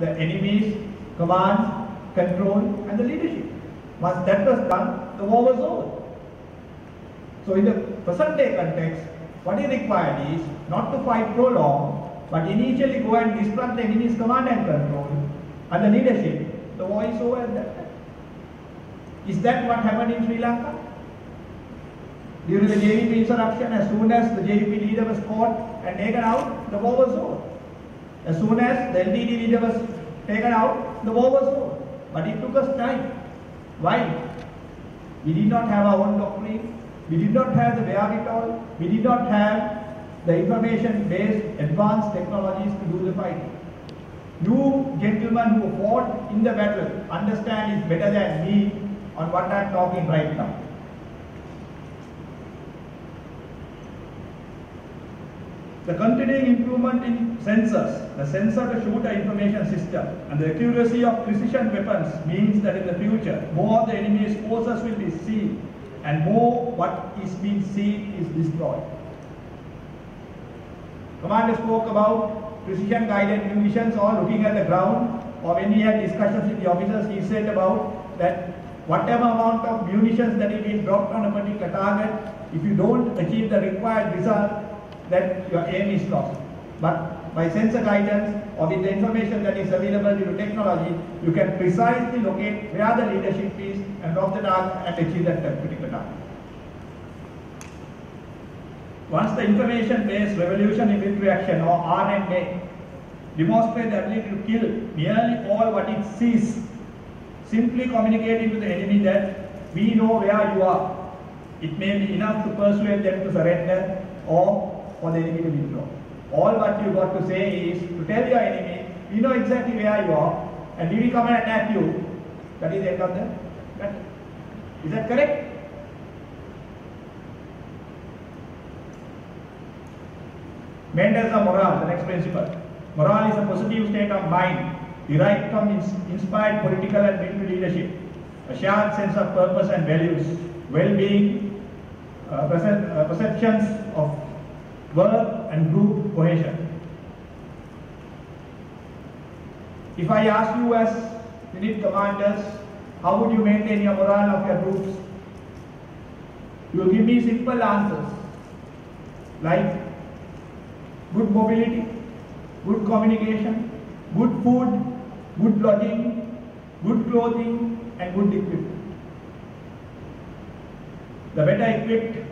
the enemy's command, control and the leadership. Once that was done, the war was over. So in the present day context, what is required is not to fight prolonged, but initially go and disrupt the enemy's command and control and the leadership. The war is over at that time. Is that what happened in Sri Lanka? During the JVP insurrection, as soon as the JVP leader was caught and taken out, the war was over. As soon as the LTT leader was taken out, the war was over. But it took us time. Why? We did not have our own doctrine. We did not have the wherewithal. We did not have the information-based advanced technologies to do the fighting. You gentlemen who fought in the battle understand it better than me on what I am talking right now. The continuing improvement in sensors, the sensor-to-shooter information system, and the accuracy of precision weapons means that in the future, more of the enemy's forces will be seen, and more what is being seen is destroyed. Commander spoke about precision-guided munitions or looking at the ground, or when he had discussions with the officers, he said about that whatever amount of munitions that is being dropped on a particular target, if you don't achieve the required result, that your aim is lost. But by sensor guidance or with the information that is available due to technology, you can precisely locate where the leadership is and drop the target and achieve that particular target. Once the information-based revolution in military action or RNA demonstrates the ability to kill nearly all what it sees, simply communicating to the enemy that we know where you are, it may be enough to persuade them to surrender or for the enemy to withdraw. All what you got to say is to tell your enemy, we know exactly where you are and we will come and attack you. That is the end of the battle. Is that correct? Mendel's morale, the next principle. Morale is a positive state of mind derived from inspired political and military leadership, a shared sense of purpose and values, well-being, perceptions of work and group cohesion. If I ask you as unit commanders, how would you maintain your morale of your troops? You will give me simple answers like good mobility, good communication, good food, good lodging, good clothing and good equipment. The better equipped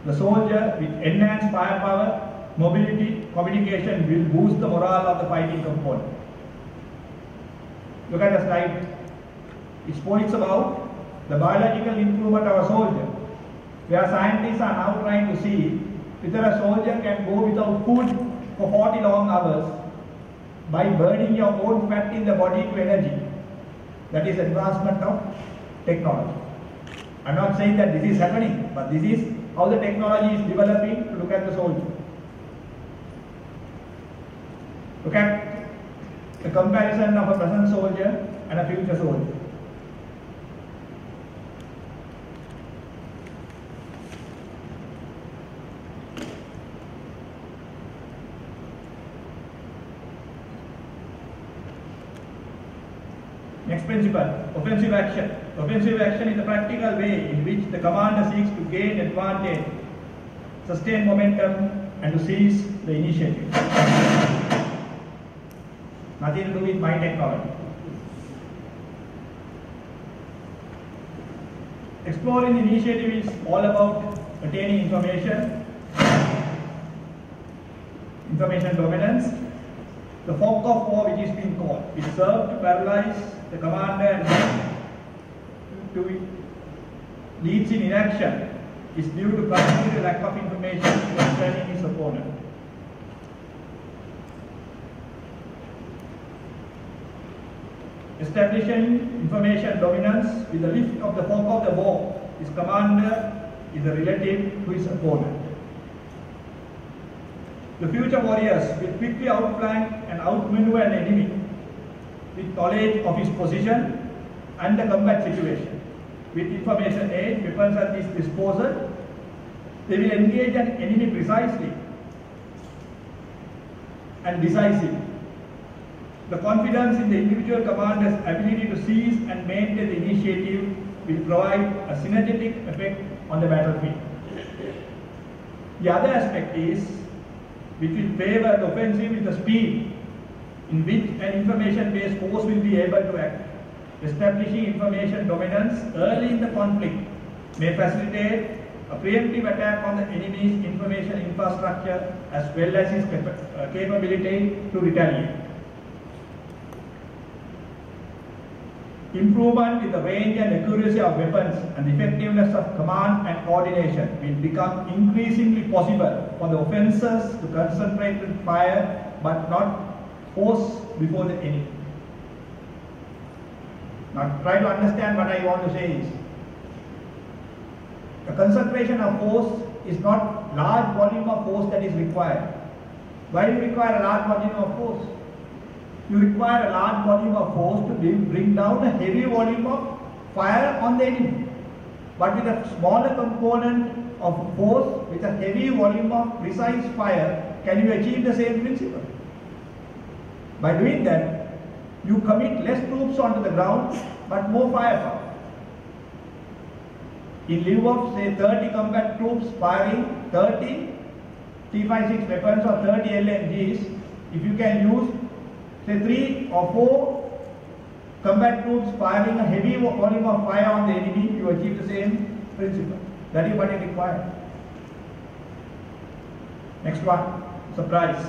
the soldier with enhanced firepower, mobility, communication will boost the morale of the fighting component. Look at the slide. It speaks about the biological improvement of a soldier, where scientists are now trying to see whether a soldier can go without food for 40 long hours by burning your own fat in the body to energy. That is advancement of technology. I am not saying that this is happening, but this is how the technology is developing to look at the soldier. Look at the comparison of a present soldier and a future soldier. Next principle, offensive action. Offensive action is the practical way in which the commander seeks to gain advantage, sustain momentum, and to seize the initiative. Nothing to do with my technology. Exploring the initiative is all about attaining information dominance. The fog of war which is being called, it served to paralyze the commander and to leads in inaction is due to primarily lack of information concerning his opponent. Establishing information dominance with the lift of the fog of the war, his commander is a relative to his opponent. The future warriors will quickly outflank and outmaneuver an enemy with knowledge of his position and the combat situation. With information aid, weapons at his disposal, they will engage an enemy precisely and decisively. The confidence in the individual commander's ability to seize and maintain the initiative will provide a synergetic effect on the battlefield. The other aspect is, which will favor the offensive, is the speed in which an information-based force will be able to act. Establishing information dominance early in the conflict may facilitate a preemptive attack on the enemy's information infrastructure as well as his capability to retaliate. Improvement in the range and accuracy of weapons and the effectiveness of command and coordination will become increasingly possible for the offenders to concentrate and fire but not force before the enemy. Now try to understand what I want to say is, the concentration of force is not large volume of force that is required. Why do you require a large volume of force? You require a large volume of force to bring down a heavy volume of fire on the enemy. But with a smaller component of force, with a heavy volume of precise fire, can you achieve the same principle? By doing that, you commit less troops onto the ground, but more firepower. In lieu of say 30 combat troops firing 30 T-56 weapons or 30 LMGs, if you can use say 3 or 4 combat troops firing a heavy volume of fire on the enemy, you achieve the same principle. That is what is required. Next one, surprise.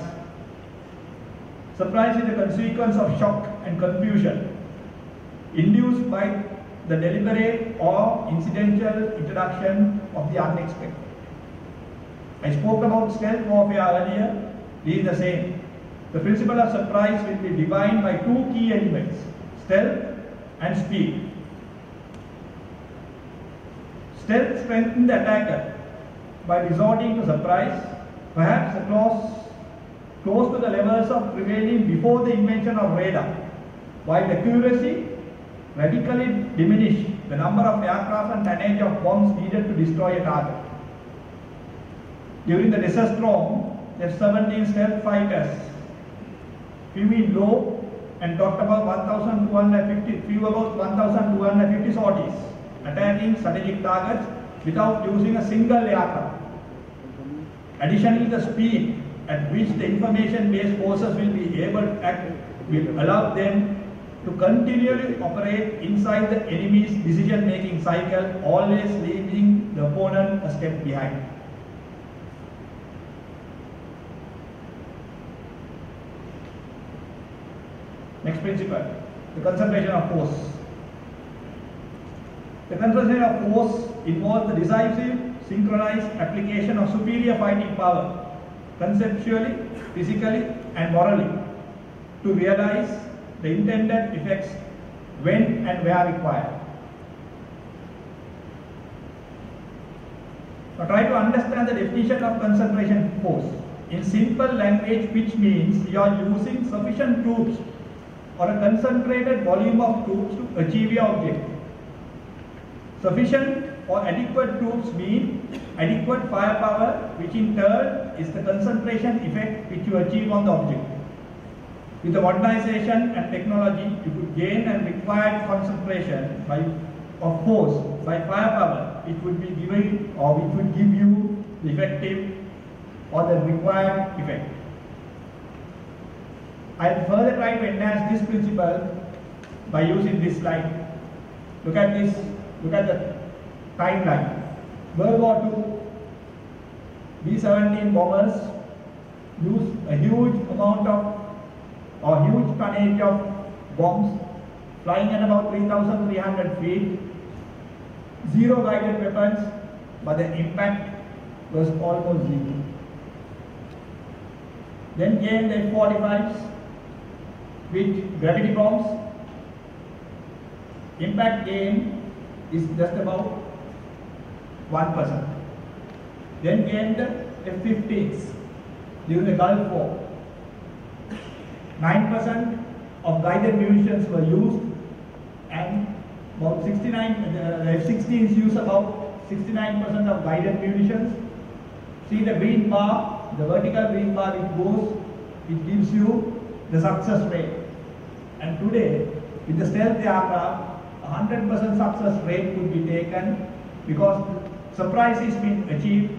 Surprise is a consequence of shock and confusion induced by the deliberate or incidental introduction of the unexpected. I spoke about stealth warfare earlier. This is the same. The principle of surprise will be defined by two key elements, stealth and speed. Stealth strengthens the attacker by resorting to surprise, perhaps close to the levels of prevailing before the invention of radar, while accuracy radically diminish the number of aircraft and tonnage of bombs needed to destroy a target. During the Desert Storm, F-17 stealth fighters flew in low and docked about 1,250 sorties, attacking strategic targets without using a single aircraft. Additionally, the speed at which the information-based forces will be able to act will allow them to continually operate inside the enemy's decision-making cycle, always leaving the opponent a step behind. Next principle, the concentration of force. The concentration of force involves the decisive, synchronized application of superior fighting power, conceptually, physically, and morally, to realize the intended effects when and where required. Now try to understand the definition of concentration force in simple language, which means you are using sufficient troops or a concentrated volume of troops to achieve your objective. Sufficient or adequate troops mean adequate firepower, which in turn is the concentration effect which you achieve on the objective. With the modernization and technology, you could gain and required concentration of force by firepower, which would be giving or which would give you the effective or the required effect. I'll further try to enhance this principle by using this slide. Look at this. Look at the timeline. World War II, B-17 bombers used a huge amount of or huge tonnage of bombs flying at about 3,300 feet, zero guided weapons, but the impact was almost zero. Then came the F-45s with gravity bombs. Impact gain is just about 1%. Then came the F-15s during the Gulf War. 9% of guided munitions were used, and about 69, the F-16s use about 69% of guided munitions. See the green bar, the vertical green bar, it gives you the success rate. And today, with the stealth aircraft, 100% success rate could be taken because surprise is being achieved,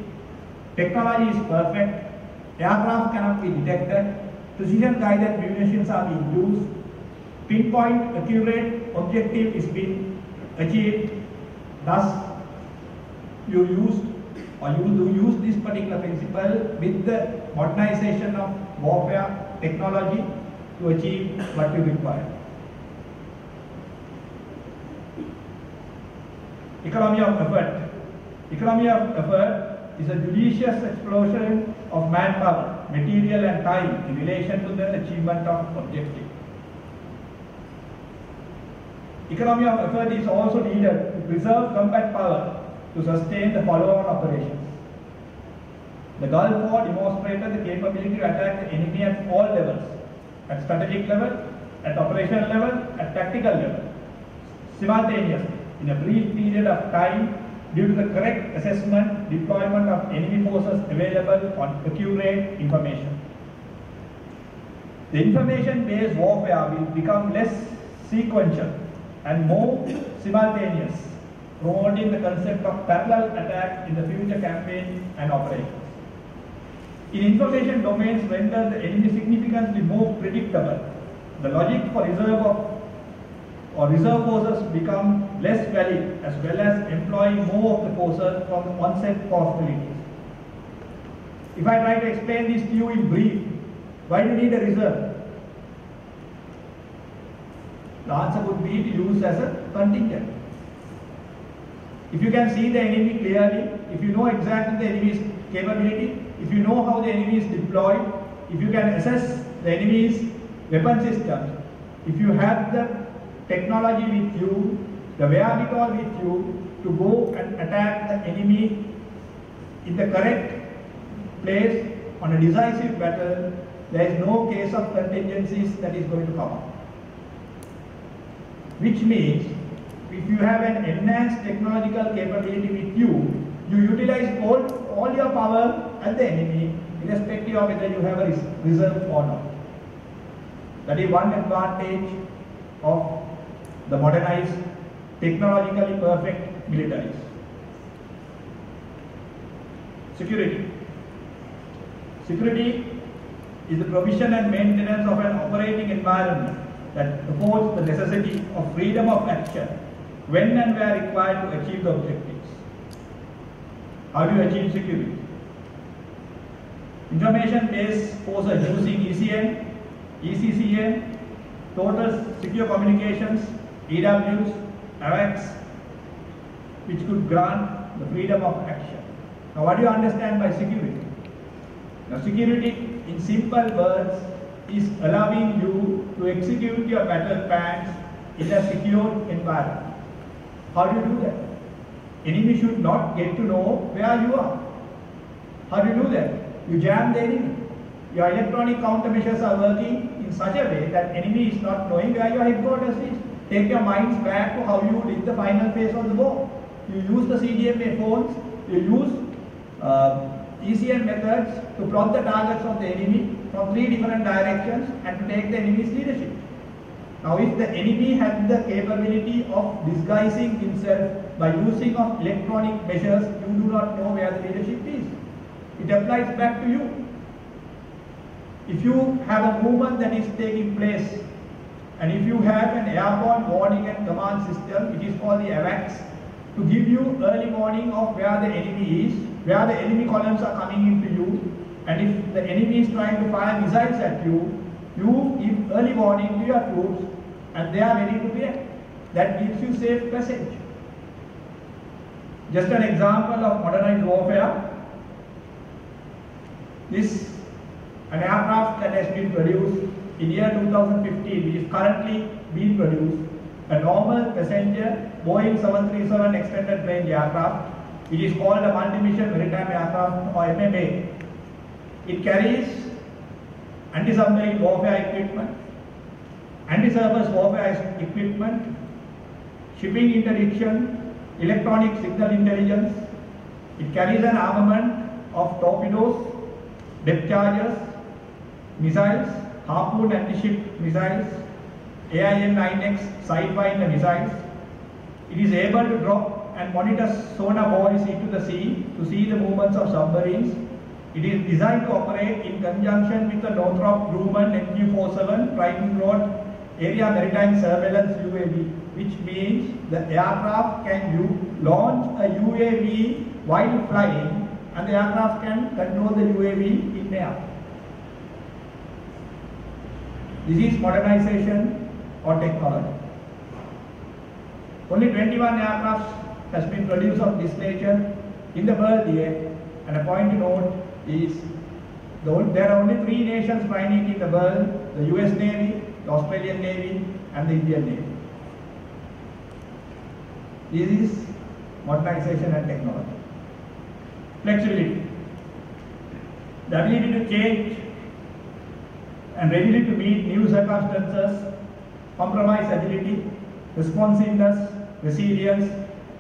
technology is perfect, aircraft cannot be detected, precision guided munitions are being used, pinpoint accurate objective is being achieved. Thus, you do use this particular principle with the modernization of warfare technology to achieve what you require. Economy of effort. Economy of effort is a judicious explosion of manpower, material and time in relation to the achievement of objective. Economy of effort is also needed to preserve combat power to sustain the follow-on operations. The Gulf War demonstrated the capability to attack the enemy at all levels, at strategic level, at operational level, at tactical level, simultaneously, in a brief period of time due to the correct assessment, deployment of enemy forces available on accurate information. The information-based warfare will become less sequential and more simultaneous, promoting the concept of parallel attack in the future campaigns and operations. In information domains render the enemy significantly more predictable. The logic for reserve forces become less valid, as well as employing more of the forces from the onset hostilities. If I try to explain this to you in brief, why do you need a reserve? The answer would be to use as a contingent. If you can see the enemy clearly, if you know exactly the enemy's capability, if you know how the enemy is deployed, if you can assess the enemy's weapon systems, if you have the technology with you, the wherewithal with you to go and attack the enemy in the correct place on a decisive battle, there is no case of contingencies that is going to come up. Which means, if you have an enhanced technological capability with you, you utilize all your power at the enemy, irrespective of whether you have a reserve or not. That is one advantage of the modernized, technologically perfect militaries. Security. Security is the provision and maintenance of an operating environment that affords the necessity of freedom of action when and where required to achieve the objectives. How do you achieve security? Information-based forces using ECN, ECCN, total secure communications, EWs, AVACs, which could grant the freedom of action. Now, what do you understand by security? Now, security, in simple words, is allowing you to execute your battle plans in a secure environment. How do you do that? Enemy should not get to know where you are. How do you do that? You jam the enemy. Your electronic countermeasures are working in such a way that enemy is not knowing where your headquarters is. Take your minds back to how you did the final phase of the war. You use the CDMA phones, you use ECN methods to plot the targets of the enemy from 3 different directions and to take the enemy's leadership. Now, if the enemy had the capability of disguising himself by using of electronic measures, you do not know where the leadership is. It applies back to you. If you have a movement that is taking place, and if you have an airborne warning and command system, it is called the AVACS, to give you early warning of where the enemy is, where the enemy columns are coming into you, and if the enemy is trying to fire missiles at you, you give early warning to your troops and they are ready to react. That gives you safe passage. Just an example of modernized warfare. This an aircraft that has been produced in year 2015, which is currently being produced, a normal passenger Boeing 737 extended range aircraft, which is called a multi-mission maritime aircraft or MMA. It carries anti-submarine warfare equipment, anti-surface warfare equipment, shipping interdiction, electronic signal intelligence. It carries an armament of torpedoes, depth charges, missiles, harpoon anti-ship missiles, AIM-9X Sidewinder missiles. It is able to drop and monitor sonar buoys into the sea to see the movements of submarines. It is designed to operate in conjunction with the Northrop Grumman MQ-47 Triton Road Area Maritime Surveillance UAV, which means the aircraft can launch a UAV while flying, and the aircraft can control the UAV in air. This is modernization or technology. Only 21 aircraft has been produced of this nature in the world yet, and a point to note is there are only 3 nations flying it in the world: the US Navy, the Australian Navy, and the Indian Navy. This is modernization and technology. Flexibility. The ability to change and readily to meet new circumstances, compromise agility, responsiveness, resilience,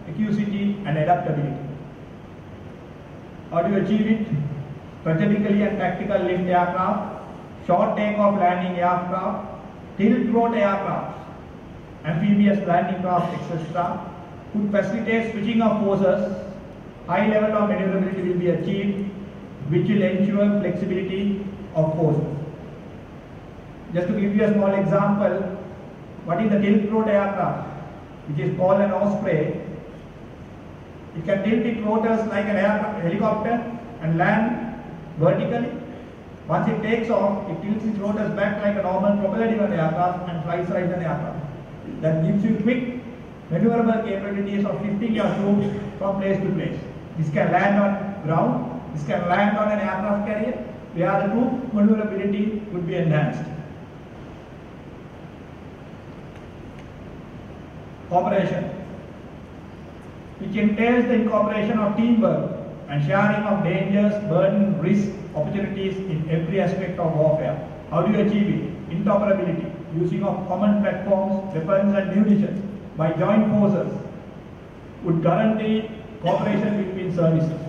accuracy, and adaptability. How do you achieve it? Strategically and tactical lift aircraft, short takeoff landing aircraft, tilt rotor aircraft, amphibious landing craft, etc. could facilitate switching of forces. High level of maneuverability will be achieved, which will ensure flexibility of forces. Just to give you a small example, what is the tilt rotor aircraft, which is called an Osprey? It can tilt its rotors like an helicopter and land vertically. Once it takes off, it tilts its rotors back like a normal propeller-driven aircraft and flies like an aircraft. That gives you quick, maneuverable capabilities of shifting your troops from place to place. This can land on ground, this can land on an aircraft carrier, where the troop maneuverability would be enhanced. Cooperation, which entails the incorporation of teamwork and sharing of dangers, burden, risk, opportunities in every aspect of warfare. How do you achieve it? Interoperability, using of common platforms, weapons and munitions by joint forces would guarantee cooperation between services.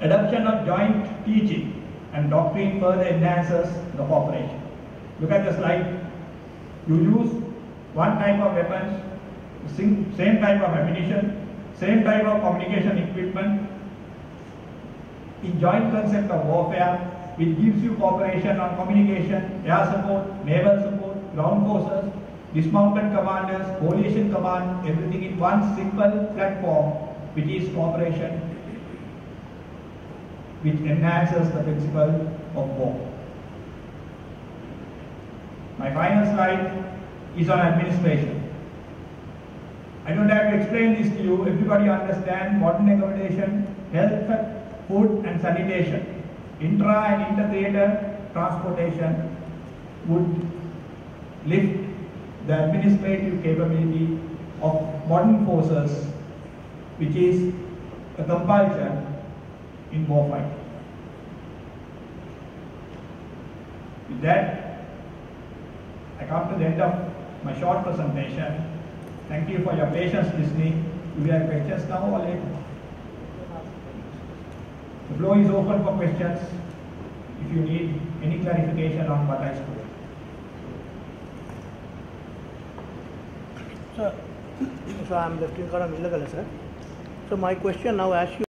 Adoption of joint teaching and doctrine further enhances the cooperation. Look at the slide. You use one type of weapons, same type of ammunition, same type of communication equipment in joint concept of warfare, which gives you cooperation on communication, air support, naval support, ground forces, dismounted commanders, coalition command, everything in one simple platform, which is cooperation, which enhances the principle of war. My final slide is on administration. I don't have to explain this to you. Everybody understands modern accommodation, health, food and sanitation, intra and inter-theatre transportation would lift the administrative capability of modern forces, which is a compulsion in warfighting. With that, I come to the end of my short presentation. Thank you for your patience listening. Do you have questions now or later? The floor is open for questions if you need any clarification on what I spoke. So I'm Lieutenant Colonel Millagala, sir. So my question now, as you